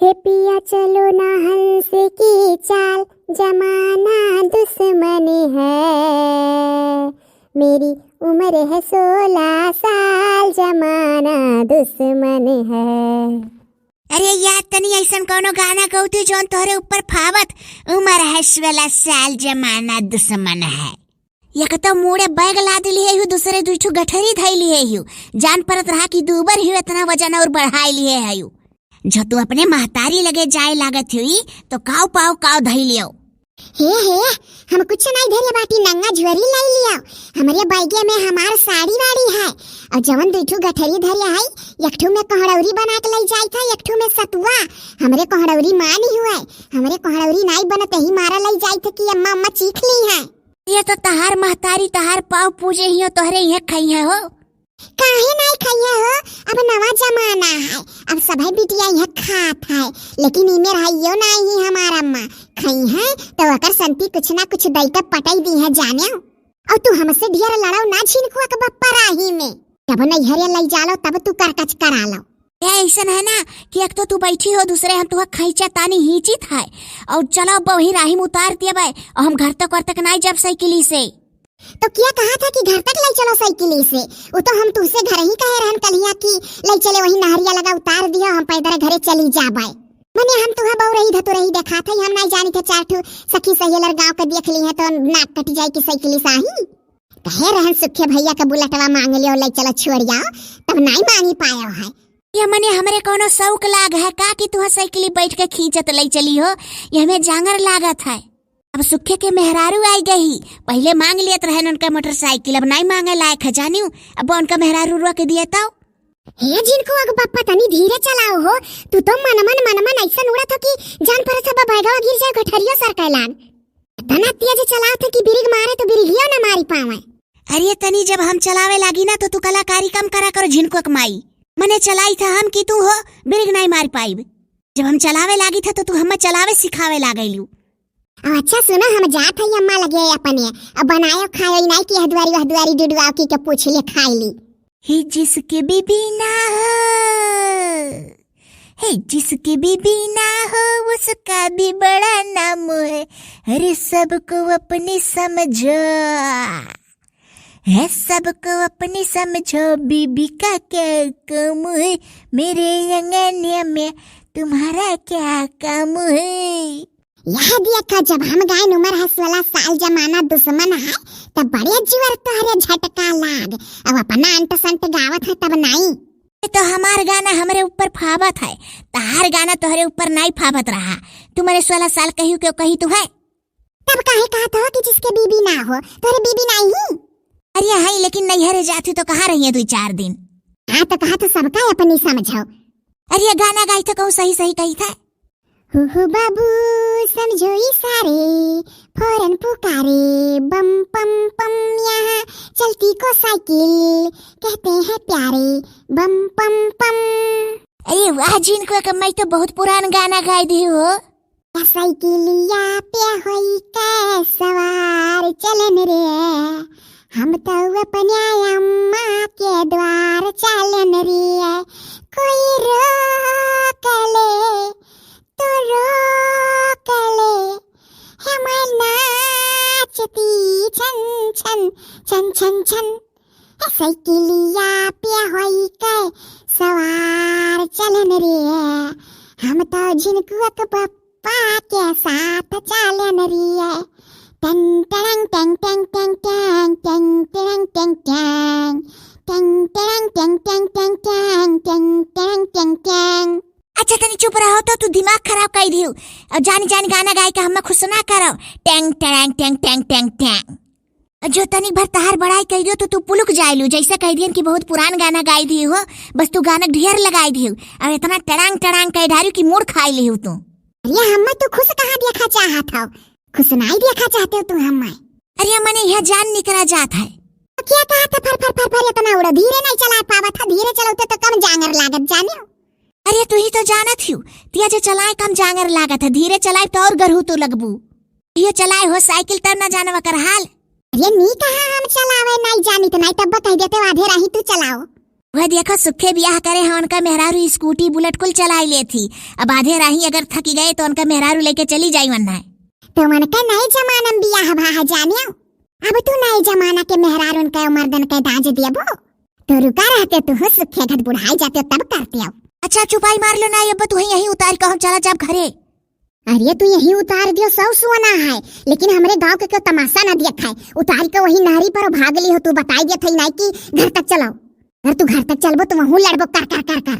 हे पिया चलो ना हंस की चाल, जमाना दुश्मन है। मेरी उम्र है 16 साल, जमाना दुश्मन है। अरे यार तनी ऐसन कोनो गाना गौतू जोन तोहरे ऊपर फावत। उम्र है 16 साल, जमाना दुश्मन है। एक तो मुड़े बैग ला दिली है, दूसरे दुठू गठरी धैली है। जान परत रहा कि दूबर ही इतना वजन और बढ़ाई लिए है। जो तू अपने महतारी लगे जाए लागत हुई तो काव पाव काव धई लियो। हे हम कुछ नहीं धरे बाटी, नंगा झुरी लाई लिया। हमारे बैगे में हमार साड़ी वाड़ी है और जवन दुठू गठरी धरे है, एकठू में कोहड़ौरी बना के लाई जाई था, एकठू में सतुआ। हमरे कोहड़ौरी मानी हुआ, हमरे कोहड़ौरी नहीं बनत ही मारा लाई जाई थे कि अम्मा अम्मा चीख ली है। ये तो तहार महतारी तहार पाव पूजे ही तोहरे यहाँ खाई है हो। काहे नहीं खाइए हो, अब नवा जमाना है, अब सभी बिटिया यहाँ खात है। लेकिन इमे रहियो नहीं हमारा अम्मा खाई है तो अकर संती कुछ ना कुछ दैता पटाई दी है जाने। और तू हमसे ढेर लड़ाओ ना छिनकुआ के बप्पा राही में, जब नहीं हरे लई जालो तब तू करकच करा लो। ऐसा है ना कि एक तो तू बैठी हो, दूसरे हम तुहा खैचा तानी हिचित है और चलो वही राही में उतार दिया भाई। और हम घर तक नहीं जब साइकिली से। तो क्या कहा था कि घर तक ले चलो साइकिली से? वो तो हम तुझसे घर ही कहे रहन कलिया कि ले चले वही नहरिया लगा उतार दिया, हम पैदल घरे चली जाबे। मने हम तुहा बहु रही धतु रही देखा था, हम नहीं जानी थे। चार सखी सहेलर गांव के देख ली है तो नाक कट जाए कि साइकिली साही कहे रहन। सुखे भैया का बुलेटवा मांग लियो, ले चलो छोड़िया, तब नहीं मांगी पायो है। ये मने हमरे कोनो शौक लाग है का कि तुहा साइकिली बैठ के खींचत ले चली हो? ये हमें जांगर लागत है। अब सुखे के मेहरारू आई गई, पहले मांग लियत रहे उनका मोटरसाइकिल, अब नहीं मांगे लायक है जानियो। अब उनका मेहरारू रुआ के दिया तो हे जिनको अग पप्पा तनी धीरे चलाओ हो। तू तो मन ऐसा उड़ा था कि जान पर सब बैगवा गिर जाए गठरियो सरकैलान। तना तेज चलाओ था कि बिरिग मारे तो बिरिगियो ना मारी पावे। अरे तनी जब हम चलावे लागी ना तो तू कलाकारी कम करा करो झिनको कमाई। मने चलाई था हम कि तू हो बिरिग नहीं मार पाई। जब हम चलावे लागी था तो तू हमें चलावे सिखावे लागैलू। अच्छा सुनो, हम जात है अम्मा लगे अपने, अब बनायो खायो नहीं कि हदवारी डुडवा की के पूछ ले खाई ली। हे जिसके बीबी ना हो, हे जिसके बीबी ना हो उसका भी बड़ा नाम है। अरे सबको अपनी समझो, है सबको अपनी समझो, बीबी का क्या काम है, मेरे अंगने में तुम्हारा क्या काम है। यह देखा जब हम गाय उम्र है 16 साल, जमाना दुश्मन है, तब बड़े जुअर तोहरे झटका लाग। अब अपना अंट संट गावत है तब नहीं। तो हमार गाना हमरे ऊपर फावत है, तहार गाना तोहरे ऊपर नहीं फावत रहा। तू मेरे 16 साल कही क्यों कही तू है? तब काहे कहत हो कि जिसके बीबी ना हो, तोरे बीबी नहीं? अरे है लेकिन नैहरे जाती तो कहाँ रही है 2-4 दिन। हाँ तो कहा तो सबका अपनी समझो। अरे गाना गाई तो कहूँ सही सही कही था। हुहु बाबू समझो इशारे, फौरन पुकारे बम पम पम, यहाँ चलती को साइकिल कहते हैं प्यारे बम पम पम। अरे वाह जिनको कमाई तो बहुत पुरान गाना गाई दी हो। साइकिलिया पे होई के सवार चलन रे, हम तो अपने अम्मा के द्वार चलन रे। कोई रोक ले तो रोक ले, हम नाचती छन छन छन छन छन। साइकिलिया पे होई के सवार चलन रे, हम तो झिनकुआ के पप्पा के साथ चलन रे। टंग टंग टंग टंग टंग टंग टंग टंग टंग टंग टंग टंग टंग टंग टंग टंग टंग टंग टंग। अच्छा तनी चुप रहो तो तू दिमाग खराब कर दियो। अब जानी जानी गाना गाय के हम खुश ना करो। Tang Tang Tang Tang Tang Tang. जो तनी भर तहार बड़ाई कह दियो तो तू पुलुक जायलू, जैसा कह दियन कि बहुत पुरान गाना गाई दी हो। बस तू गाना ढेर लगाई दी हो, अब इतना टड़ांग टड़ांग कह डारियो कि मूड खाई ली हो तू। अरे हम्मा तू खुश कहाँ देखा चाहत हो? खुश नहीं देखा चाहते हो तू हम्मा? अरे मने यह जान निकला जात है। क्या कहा था? फर फर फर फर इतना उड़ा, धीरे नहीं चला पावा था। धीरे चलाते तो कम जांगर लागत जानियो। अरे तू ही तो जानत हूँ, तिया जो चलाए कम जांगर लागत है, धीरे चलाए तो और गरहू तो लगबू। ये चलाए हो साइकिल तब ना जानवा कर हाल। ये नहीं कहा हम चलावे नहीं जानी तो नहीं, तब कह देते आधे राही तू चलाओ। वह देखो सुखे ब्याह करे हैं उनका मेहरारू स्कूटी बुलेट कुल चलाई ले थी। अब आधे राही अगर थकी गए तो उनका मेहरारू लेके चली जाई वरना है। तो उनका नए जमाना में बियाह भा जानियो। अब तू नए जमाना के मेहरारू उनका मर्दन का दाज दियबो तो रुका रहते तू हो सुखे घट बुढ़ाई जाते तब करते हो। अच्छा चुपाई मार लो ना अब तू यही उतार के हम चला जाब घरे। अरे तू यही उतार दियो सौ सुना है लेकिन हमरे गांव के क्यों तमाशा ना दिया है। उतार के वही नहरी पर भाग ली हो तू बताई दिया था नहीं कि घर तक चलाओ। अगर तू घर तक चलबो तो वहू लड़बो कर कर कर कर